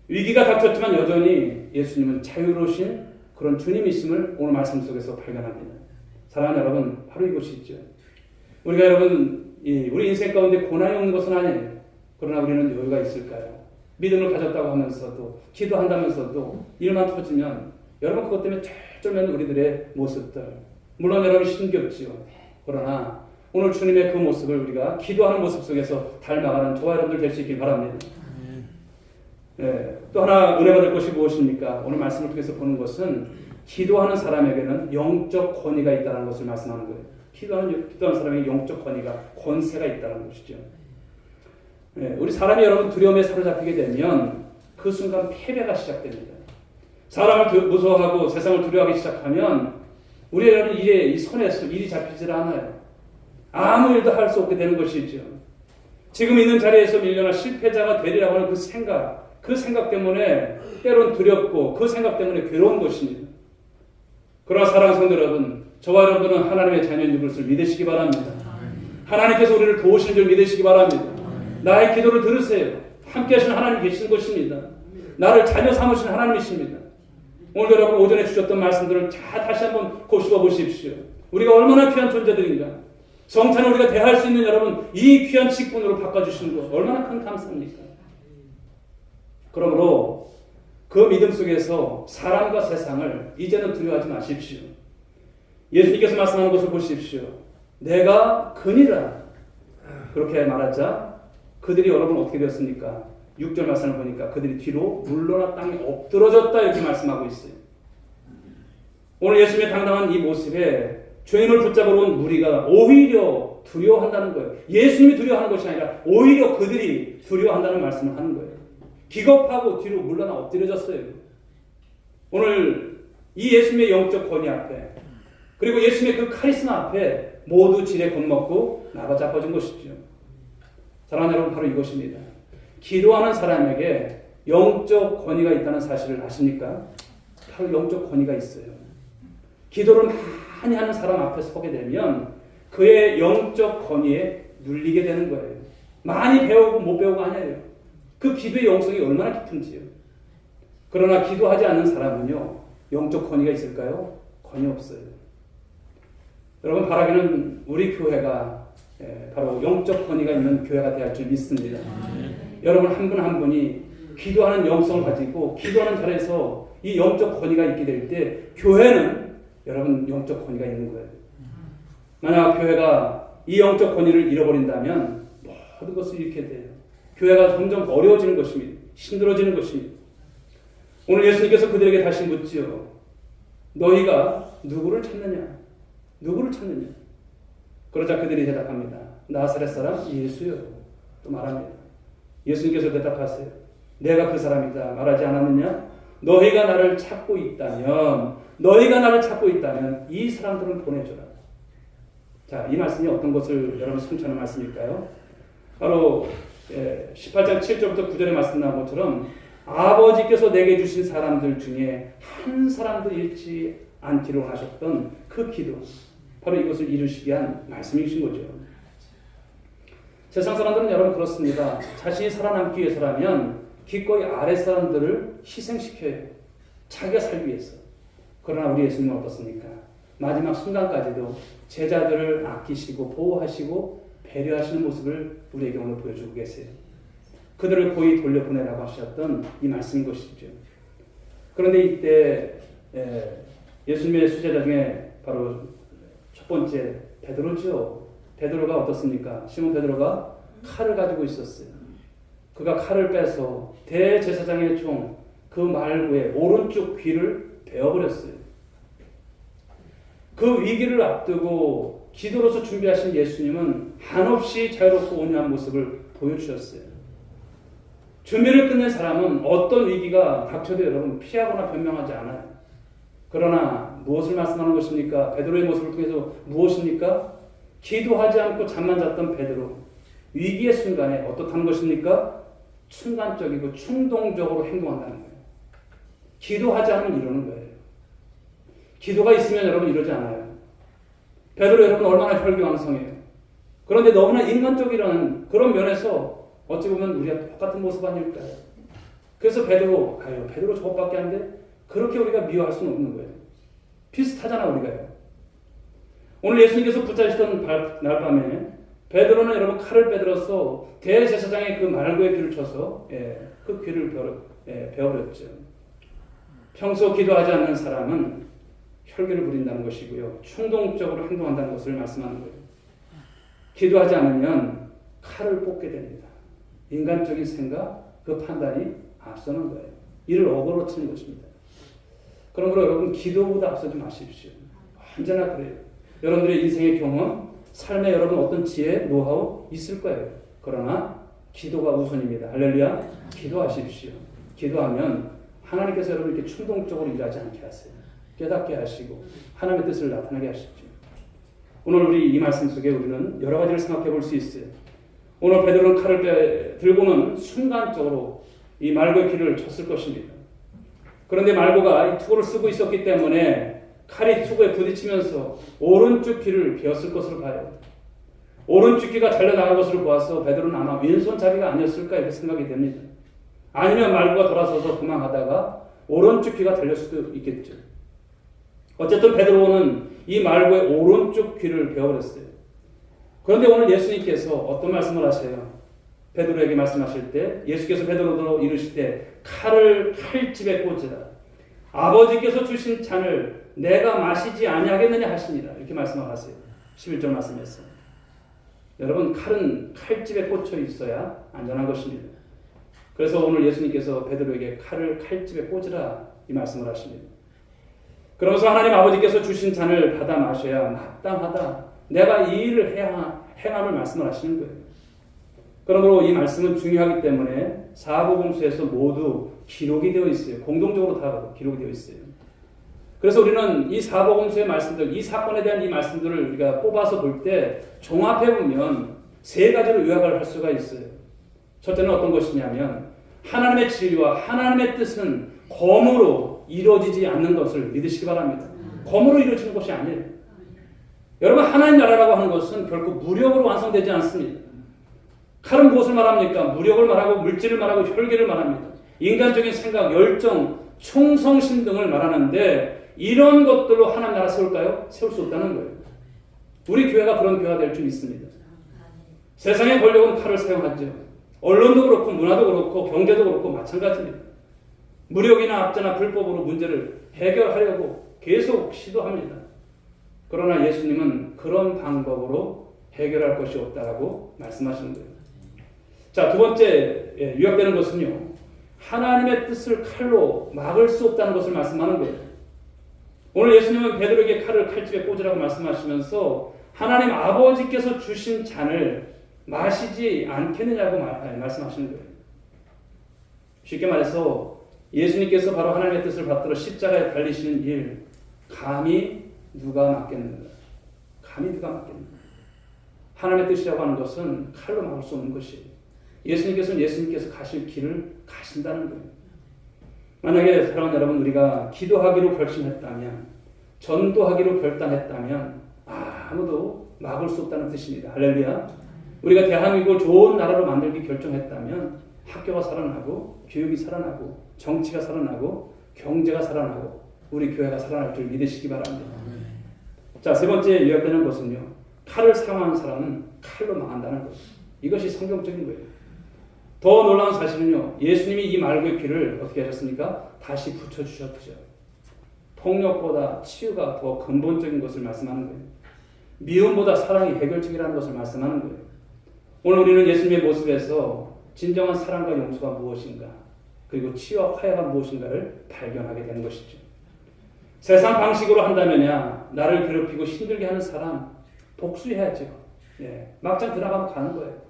위기가 닥쳤지만 여전히 예수님은 자유로우신 그런 주님이심을 오늘 말씀 속에서 발견합니다. 사랑하는 여러분, 바로 이것이 있죠. 우리가 여러분, 우리 인생 가운데 고난이 오는 것은 아니에요. 그러나 우리는 여유가 있을까요? 믿음을 가졌다고 하면서도, 기도한다면서도 일만 터지면 여러분 그것 때문에 쩔쩔매는 우리들의 모습들. 물론 여러분 힘겹지요. 그러나 오늘 주님의 그 모습을 우리가 기도하는 모습 속에서 닮아가는 저와 여러분들 될 수 있길 바랍니다. 또 하나 은혜 받을 것이 무엇입니까? 오늘 말씀을 통해서 보는 것은 기도하는 사람에게는 영적 권위가 있다는 것을 말씀하는 거예요. 기도하는 사람에게 영적 권세가 있다는 것이죠. 우리 사람이 여러분 두려움에 사로잡히게 되면 그 순간 패배가 시작됩니다. 사람을 무서워하고 세상을 두려워하기 시작하면 우리 여러분 이 손에서 일이 잡히질 않아요. 아무 일도 할 수 없게 되는 것이죠. 지금 있는 자리에서 밀려나 실패자가 되리라고 하는 그 생각 때문에 때론 두렵고 그 생각 때문에 괴로운 것입니다. 그러나 사랑하는 성도 여러분, 저와 여러분들은 하나님의 자녀인 것을 믿으시기 바랍니다. 하나님께서 우리를 도우신 줄 믿으시기 바랍니다. 나의 기도를 들으세요. 함께 하시는 하나님 계신 것입니다. 나를 자녀 삼으신 하나님이십니다. 오늘 여러분 오전에 주셨던 말씀들을 다시 한번 곱씹어 보십시오. 우리가 얼마나 귀한 존재들인가. 성찬을 우리가 대할 수 있는 여러분 이 귀한 직분으로 바꿔주시는 것 얼마나 큰 감사입니까? 그러므로 그 믿음 속에서 사람과 세상을 이제는 두려워하지 마십시오. 예수님께서 말씀하는 것을 보십시오. 내가 그니라 그렇게 말하자 그들이 여러분 어떻게 되었습니까? 6절 말씀을 보니까 그들이 뒤로 물러나 땅에 엎드러졌다 이렇게 말씀하고 있어요. 오늘 예수님의 당당한 이 모습에 주님을 붙잡으러 온 무리가 오히려 두려워한다는 거예요. 예수님이 두려워하는 것이 아니라 오히려 그들이 두려워한다는 말씀을 하는 거예요. 기겁하고 뒤로 물러나 엎드려졌어요. 오늘 이 예수님의 영적 권위 앞에 그리고 예수님의 그 카리스마 앞에 모두 지레 겁먹고 나가자빠진 것이죠. 사랑하는 여러분, 바로 이것입니다. 기도하는 사람에게 영적 권위가 있다는 사실을 아십니까? 바로 영적 권위가 있어요. 기도를 많이 하는 사람 앞에 서게 되면 그의 영적 권위에 눌리게 되는 거예요. 많이 배우고 못 배우고 아니에요. 그 기도의 영성이 얼마나 깊은지요. 그러나 기도하지 않는 사람은요, 영적 권위가 있을까요? 권위 없어요. 여러분, 바라기는 우리 교회가 바로 영적 권위가 있는 교회가 되어야 할 줄 믿습니다. 여러분 한 분 한 분이 기도하는 영성을 가지고 기도하는 자리에서 이 영적 권위가 있게 될 때 교회는 여러분 영적 권위가 있는 거예요. 만약 교회가 이 영적 권위를 잃어버린다면 모든 것을 잃게 돼요. 교회가 점점 어려워지는 것입니다. 힘들어지는 것입니다. 오늘 예수님께서 그들에게 다시 묻지요. 너희가 누구를 찾느냐? 누구를 찾느냐? 그러자 그들이 대답합니다. 나사렛 사람 예수요. 또 말합니다. 예수님께서 대답하세요. 내가 그 사람이다 말하지 않았느냐? 너희가 나를 찾고 있다면 이 사람들은 보내줘라. 자, 이 말씀이 어떤 것을 여러분 선처하는 말씀일까요? 바로 18장 7절부터 9절의 말씀 나온 것처럼 아버지께서 내게 주신 사람들 중에 한 사람도 잃지 않기로 하셨던 그 기도, 바로 이것을 이루시기 위한 말씀이신 거죠. 세상 사람들은 여러분 그렇습니다. 자신이 살아남기 위해서라면 기꺼이 아랫사람들을 희생시켜요. 자기가 살기 위해서. 그러나 우리 예수님은 어떻습니까? 마지막 순간까지도 제자들을 아끼시고 보호하시고 배려하시는 모습을 우리에게 오늘 보여주고 계세요. 그들을 고이 돌려보내라고 하셨던 이 말씀인 것이죠. 그런데 이때 예수님의 수제자 중에 바로 첫 번째 베드로죠. 베드로가 어떻습니까? 시몬 베드로가 칼을 가지고 있었어요. 그가 칼을 빼서 대제사장의 종 그 말구의 오른쪽 귀를 베어버렸어요. 그 위기를 앞두고 기도로서 준비하신 예수님은 한없이 자유롭고 온유한 모습을 보여주셨어요. 준비를 끝낸 사람은 어떤 위기가 닥쳐도 여러분 피하거나 변명하지 않아요. 그러나 무엇을 말씀하는 것입니까? 베드로의 모습을 통해서 무엇입니까? 기도하지 않고 잠만 잤던 베드로, 위기의 순간에 어떻다는 것입니까? 순간적이고 충동적으로 행동한다는 거예요. 기도하지 않으면 이러는 거예요. 기도가 있으면 여러분 이러지 않아요. 베드로 여러분 얼마나 혈기왕성해요. 그런데 너무나 인간적이라는 그런 면에서 어찌 보면 우리가 똑같은 모습 아닐까요? 그래서 베드로 저것밖에 안 돼? 그렇게 우리가 미워할 수는 없는 거예요. 비슷하잖아 우리가요. 오늘 예수님께서 붙잡으시던 날밤에 베드로는 여러분 칼을 빼들어서 대제사장의 그 말구의 귀를 쳐서 그 귀를 베어버렸죠. 평소 기도하지 않는 사람은 혈기를 부린다는 것이고요. 충동적으로 행동한다는 것을 말씀하는 거예요. 기도하지 않으면 칼을 뽑게 됩니다. 인간적인 생각, 그 판단이 앞서는 거예요. 이를 어거로 치는 것입니다. 그러므로 여러분 기도보다 앞서지 마십시오. 언제나 그래요. 여러분들의 인생의 경험, 삶에 여러분 어떤 지혜, 노하우 있을 거예요. 그러나 기도가 우선입니다. 할렐루야. 기도하십시오. 기도하면 하나님께서 여러분 이렇게 충동적으로 일하지 않게 하세요. 깨닫게 하시고 하나님의 뜻을 나타나게 하시죠. 오늘 우리 이 말씀 속에 우리는 여러 가지를 생각해 볼 수 있어요. 오늘 베드로는 칼을 들고는 순간적으로 이 말고의 귀를 쳤을 것입니다. 그런데 말고가 이 투구를 쓰고 있었기 때문에 칼이 투구에 부딪히면서 오른쪽 귀를 베었을 것으로 봐요. 오른쪽 귀가 잘려나간 것을 보아서 베드로는 아마 왼손잡이가 아니었을까 이렇게 생각이 됩니다. 아니면 말고가 돌아서서 도망하다가 오른쪽 귀가 달릴 수도 있겠죠. 어쨌든 베드로는 이 말고의 오른쪽 귀를 베어버렸어요. 그런데 오늘 예수님께서 어떤 말씀을 하세요? 베드로에게 말씀하실 때 예수께서 베드로로 이르실 때 칼을 칼집에 꽂으라. 아버지께서 주신 잔을 내가 마시지 아니하겠느냐 하시니라. 이렇게 말씀을 하세요. 11절 말씀에서. 여러분 칼은 칼집에 꽂혀 있어야 안전한 것입니다. 그래서 오늘 예수님께서 베드로에게 칼을 칼집에 꽂으라 이 말씀을 하십니다. 그러면서 하나님 아버지께서 주신 잔을 받아 마셔야 마땅하다. 내가 이 일을 행함을 말씀을 하시는 거예요. 그러므로 이 말씀은 중요하기 때문에 사복음서에서 모두 기록이 되어 있어요. 공동적으로 다 기록이 되어 있어요. 그래서 우리는 이 사복음서의 말씀들, 이 사건에 대한 이 말씀들을 우리가 뽑아서 볼 때 종합해 보면 세 가지로 요약을 할 수가 있어요. 첫째는 어떤 것이냐면 하나님의 진리와 하나님의 뜻은 검으로 이루어지지 않는 것을 믿으시기 바랍니다. 검으로 이루어지는 것이 아니에요. 여러분, 하나님 나라라고 하는 것은 결코 무력으로 완성되지 않습니다. 칼은 무엇을 말합니까? 무력을 말하고 물질을 말하고 혈기를 말합니다. 인간적인 생각, 열정, 충성심 등을 말하는데 이런 것들로 하나님 나라 세울까요? 세울 수 없다는 거예요. 우리 교회가 그런 교회가 될 줄 믿습니다. 세상의 권력은 칼을 사용하죠. 언론도 그렇고 문화도 그렇고 경제도 그렇고 마찬가지입니다. 무력이나 압제나 불법으로 문제를 해결하려고 계속 시도합니다. 그러나 예수님은 그런 방법으로 해결할 것이 없다라고 말씀하시는 거예요. 자, 두 번째 요약되는 것은요, 하나님의 뜻을 칼로 막을 수 없다는 것을 말씀하는 거예요. 오늘 예수님은 베드로에게 칼을 칼집에 꽂으라고 말씀하시면서 하나님 아버지께서 주신 잔을 마시지 않겠느냐고 말씀하시는 거예요. 쉽게 말해서 예수님께서 바로 하나님의 뜻을 받들어 십자가에 달리시는 일, 감히 누가 막겠는가? 감히 누가 막겠는가? 하나님의 뜻이라고 하는 것은 칼로 막을 수 없는 것이에요. 예수님께서는 예수님께서 가실 길을 가신다는 거예요. 만약에 사랑하는 여러분, 우리가 기도하기로 결심했다면, 전도하기로 결단했다면 아무도 막을 수 없다는 뜻입니다. 할렐루야. 우리가 대한민국을 좋은 나라로 만들기 결정했다면 학교가 살아나고 교육이 살아나고 정치가 살아나고 경제가 살아나고 우리 교회가 살아날 줄 믿으시기 바랍니다. 자, 세 번째 요약되는 것은요, 칼을 사용하는 사람은 칼로 망한다는 것. 이것이 성경적인 거예요. 더 놀라운 사실은요, 예수님이 이 말고의 피를 어떻게 하셨습니까? 다시 붙여주셨죠. 폭력보다 치유가 더 근본적인 것을 말씀하는 거예요. 미움보다 사랑이 해결책이라는 것을 말씀하는 거예요. 오늘 우리는 예수님의 모습에서 진정한 사랑과 용서가 무엇인가, 그리고 치유와 화해가 무엇인가를 발견하게 되는 것이죠. 세상 방식으로 한다면야 나를 괴롭히고 힘들게 하는 사람 복수해야죠. 예, 막장 들어가면 가는 거예요.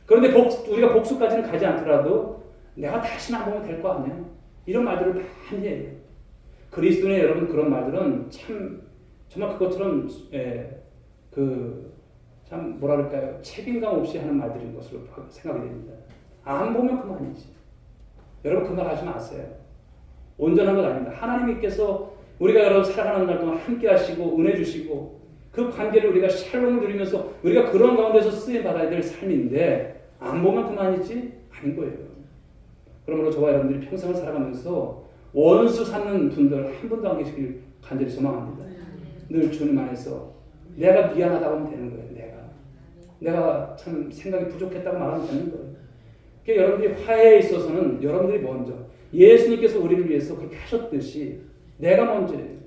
그런데 우리가 복수까지는 가지 않더라도 내가 다시는 안 보면 될 거 아니야. 이런 말들을 많이 해요. 그리스도인의 여러분, 그런 말들은 참 정말 그것처럼 참 뭐랄까요, 책임감 없이 하는 말들인 것으로 생각이 됩니다. 안 보면 그만이지. 여러분, 그 말 하지 마세요. 온전한 것 아닙니다. 하나님께서 우리가 여러분 살아가는 날 동안 함께 하시고 은혜 주시고 그 관계를 우리가 샬롬을 누리면서 우리가 그런 가운데서 쓰임 받아야 될 삶인데 안 보면 그만이지? 아닌 거예요. 그러므로 저와 여러분들이 평생을 살아가면서 원수 삼는 분들 한 분도 안 계시길 간절히 소망합니다. 늘 주님 안에서 내가 미안하다고 하면 되는 거예요. 내가 참 생각이 부족했다고 말하면 되는 거예요. 그러니까 여러분들이 화해에 있어서는 여러분들이 먼저, 예수님께서 우리를 위해서 그렇게 하셨듯이 내가 먼저예요.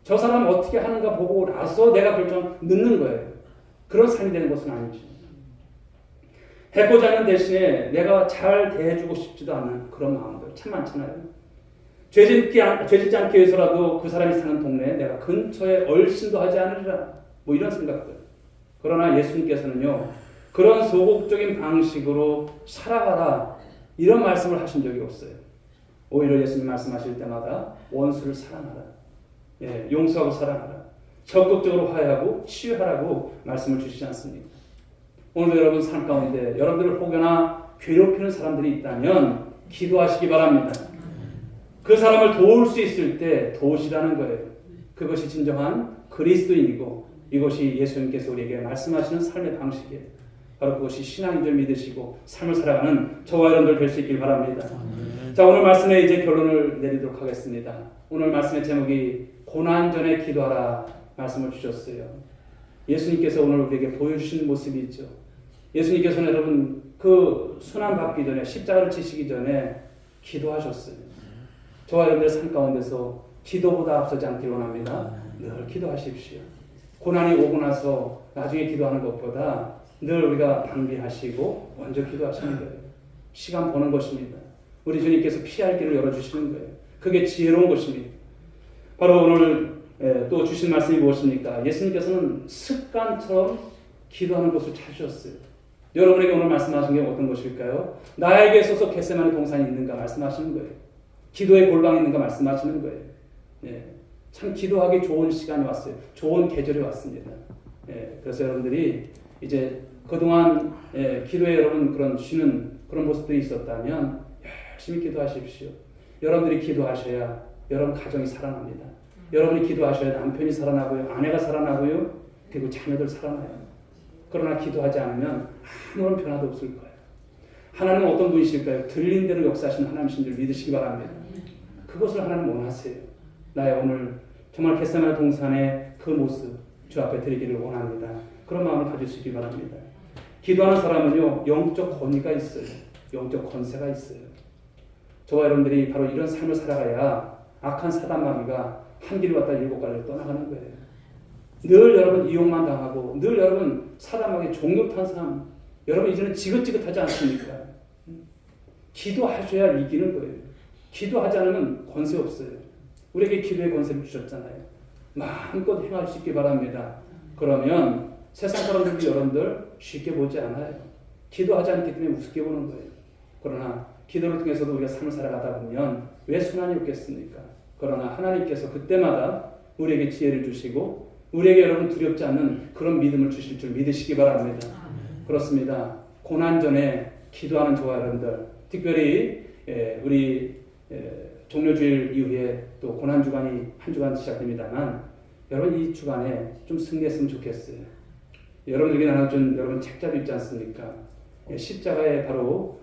저 사람 어떻게 하는가 보고 나서 내가 결정 늦는 거예요. 그런 삶이 되는 것은 아니죠. 해코지 않는 대신에 내가 잘 대해주고 싶지도 않은 그런 마음들 참 많잖아요. 죄짓지 않기 위해서라도 그 사람이 사는 동네에 내가 근처에 얼씬도 하지 않으리라, 뭐 이런 생각들. 그러나 예수님께서는요, 그런 소극적인 방식으로 살아가라 이런 말씀을 하신 적이 없어요. 오히려 예수님 말씀하실 때마다 원수를 사랑하라, 용서하고 사랑하라, 적극적으로 화해하고 치유하라고 말씀을 주시지 않습니까? 오늘도 여러분 삶 가운데 여러분들을 혹여나 괴롭히는 사람들이 있다면 기도하시기 바랍니다. 그 사람을 도울 수 있을 때 도우시라는 거예요. 그것이 진정한 그리스도인이고 이것이 예수님께서 우리에게 말씀하시는 삶의 방식이에요. 바로 그것이 신앙인 줄 믿으시고 삶을 살아가는 저와 여러분들 될 수 있길 바랍니다. 자, 오늘 말씀에 이제 결론을 내리도록 하겠습니다. 오늘 말씀의 제목이 고난 전에 기도하라 말씀을 주셨어요. 예수님께서 오늘 우리에게 보여주신 모습이 있죠. 예수님께서는 여러분 그 순환 받기 전에, 십자가를 지시기 전에 기도하셨어요. 저와 여러분들 삶 가운데서 기도보다 앞서지 않길 원합니다. 늘 기도하십시오. 고난이 오고 나서 나중에 기도하는 것보다 늘 우리가 방비하시고 먼저 기도하시는 거예요. 시간 버는 것입니다. 우리 주님께서 피할 길을 열어주시는 거예요. 그게 지혜로운 것입니다. 바로 오늘 또 주신 말씀이 무엇입니까? 예수님께서는 습관처럼 기도하는 곳을 찾으셨어요. 여러분에게 오늘 말씀하신 게 어떤 것일까요? 나에게 있어서 겟세마네 동산이 있는가 말씀하시는 거예요. 기도의 골방이 있는가 말씀하시는 거예요. 예, 참 기도하기 좋은 시간이 왔어요. 좋은 계절이 왔습니다. 예, 그래서 여러분들이 이제 그동안 기도에 여러분 그런 쉬는 그런 모습들이 있었다면 열심히 기도하십시오. 여러분들이 기도하셔야 여러분 가정이 살아납니다. 여러분이 기도하셔야 남편이 살아나고요, 아내가 살아나고요, 그리고 자녀들 살아나요. 그러나 기도하지 않으면 아무런 변화도 없을 거예요. 하나님은 어떤 분이실까요? 들린 대로 역사하시는 하나님이신 줄 믿으시기 바랍니다. 그것을 하나님 원하세요. 나의 오늘 정말 겟세마네 동산의 그 모습 주 앞에 드리기를 원합니다. 그런 마음을 가지시기 바랍니다. 기도하는 사람은요, 영적 권위가 있어요. 영적 권세가 있어요. 저와 여러분들이 바로 이런 삶을 살아가야 악한 사단 마귀가 한 길 왔다 일곱 가지를 떠나가는 거예요. 늘 여러분 이용만 당하고 늘 여러분 사단 마귀의 종욕한 삶, 여러분 이제는 지긋지긋하지 않습니까? 기도하셔야 이기는 거예요. 기도하지 않으면 권세 없어요. 우리에게 기도의 권세를 주셨잖아요. 마음껏 행할 수 있기 바랍니다. 그러면 세상 사람들도 여러분들 쉽게 보지 않아요. 기도하지 않기 때문에 우습게 보는 거예요. 그러나 기도를 통해서도 우리가 삶을 살아가다 보면 왜 순환이 없겠습니까? 그러나 하나님께서 그때마다 우리에게 지혜를 주시고 우리에게 여러분 두렵지 않는 그런 믿음을 주실 줄 믿으시기 바랍니다. 그렇습니다. 고난전에 기도하는 저와 여러분들, 특별히 우리 종료주일 이후에 또 고난주간이 한 주간 시작됩니다만 여러분 이 주간에 좀 승리했으면 좋겠어요. 여러분에게 나눠준 여러분 책자도 있지 않습니까? 십자가에 바로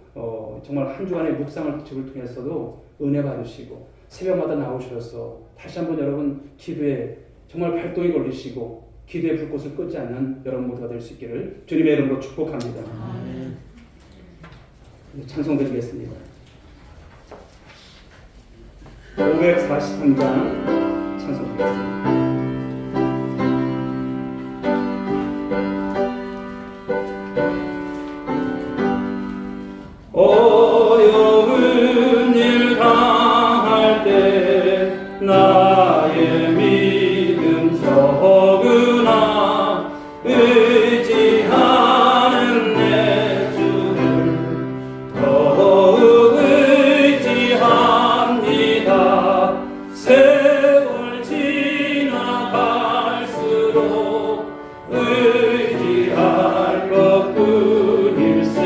정말 한 주간의 묵상을 통해서도 은혜 받으시고 새벽마다 나오셔서 다시 한번 여러분 기도에 정말 발동이 걸리시고 기도의 불꽃을 끄지 않는 여러분 모두가 될 수 있기를 주님의 이름으로 축복합니다. 찬송 드리겠습니다. 543장 찬송 드리겠습니다. 어려운 일 당할 때 나의 믿음 적으나 의지하는 내 주를 더욱 의지합니다. 세월 지나갈수록 의지할 것뿐일세.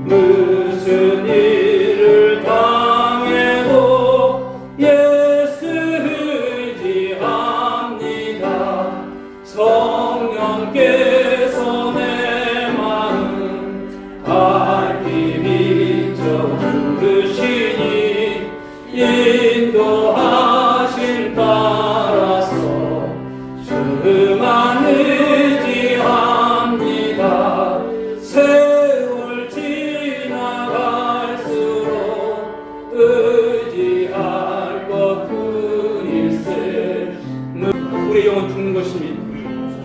무슨 일을 당해도 예수 의지합니다. 성령께서 내 마음 밝히 비춰 주시니 인도하심 따라서 주만 의지합니다. 세월 지나갈수록 의지할 것뿐일세. 우리의 영혼 죽는 것입니다.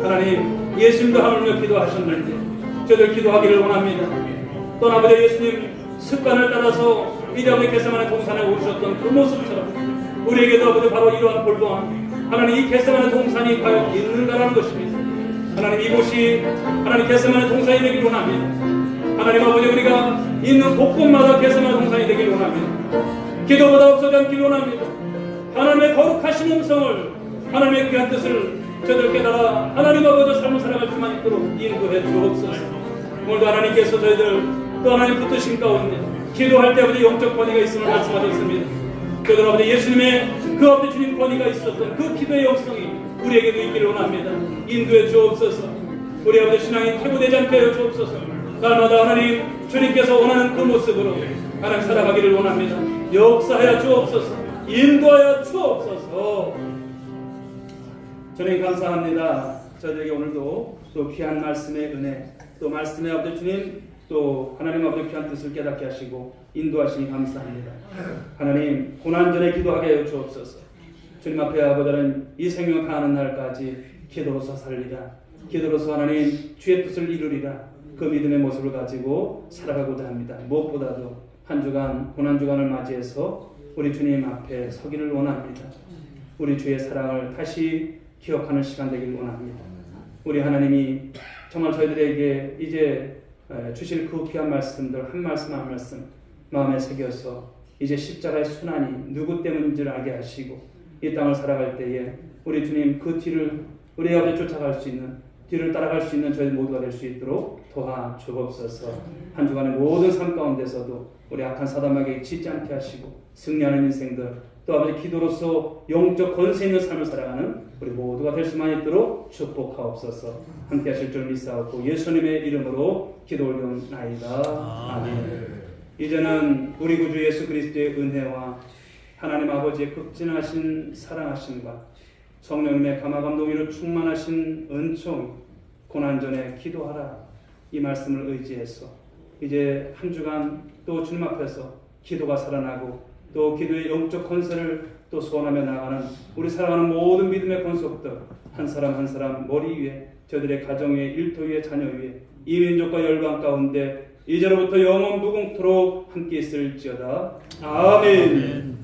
하나님, 예수님도 하물며 기도하셨는데 저들 기도하기를 원합니다. 또 아버지 예수님 습관을 따라서 위대하게 겟세마네 동산에 오르셨던 그 모습처럼 우리에게도 아버지 바로 이러한 볼동안 하나님 이 겟세마네 동산이 과연 있는가라는 것입니다. 하나님 이곳이 하나님 겟세마네 동산이 되길 원합니다. 하나님 아버지 우리가 있는 곳곳마다 겟세마네 동산이 되길 원합니다. 기도보다 없어지 않길 원합니다. 하나님의 거룩하신 음성을 하나님의 귀한 뜻을 저들 깨달아 하나님 아버지 삶을 살아갈 수만 있도록 인도해 주옵소서. 오늘도 하나님께서 저희들 또 하나님 붙드신 가운데 기도할 때 아버지 영적 권위가 있음을 말씀하셨습니다. 저들 아버지 예수님의 그 앞에 주님 권위가 있었던 그 기도의 영성이 우리에게도 있기를 원합니다. 인도해 주옵소서. 우리 아버지 신앙이 퇴보되지 않게 하여 주옵소서. 날마다 하나님 주님께서 원하는 그 모습으로 하나님 살아가기를 원합니다. 역사하여 주옵소서. 인도하여 주옵소서. 주님 감사합니다. 저희에게 오늘도 또 귀한 말씀의 은혜, 또 말씀의 아버지 주님, 또 하나님 아버지 귀한 뜻을 깨닫게 하시고 인도하시니 감사합니다. 하나님 고난전에 기도하게 하여 주옵소서. 주님 앞에 아버지는 이 생명을 다하는 날까지 기도로서 살리라. 기도로서 하나님 주의 뜻을 이루리라. 그 믿음의 모습을 가지고 살아가고자 합니다. 무엇보다도 한 주간 고난주간을 맞이해서 우리 주님 앞에 서기를 원합니다. 우리 주의 사랑을 다시 기억하는 시간 되길 원합니다. 우리 하나님이 정말 저희들에게 이제 주실 그 귀한 말씀들 한 말씀 한 말씀 마음에 새겨서 이제 십자가의 순환이 누구 때문인지를 알게 하시고 이 땅을 살아갈 때에 우리 주님 그 뒤를 우리 앞에 쫓아갈 수 있는 뒤를 따라갈 수 있는 저희 모두가 될 수 있도록 도와주옵소서. 한 주간의 모든 삶 가운데서도 우리 악한 사단에게 지지 않게 하시고 승리하는 인생들 또 아버지 기도로서 영적 권세 있는 삶을 살아가는 우리 모두가 될 수만 있도록 축복하옵소서. 함께 하실 줄 믿사옵고 예수님의 이름으로 기도 올려나이다. 아멘. 이제는 우리 구주 예수 그리스도의 은혜와 하나님 아버지의 극진하신 사랑하심과 성령님의 감화감동으로 충만하신 은총 고난전에 기도하라 이 말씀을 의지해서 이제 한 주간 또 주님 앞에서 기도가 살아나고 또 기도의 영적 권세를 또 소원하며 나가는 우리 살아가는 모든 믿음의 권속들 한 사람 한 사람 머리 위에 저들의 가정 위에 일터 위에 자녀 위에 이 민족과 열방 가운데 이제로부터 영원 무궁토록 함께 있을지어다. 아멘.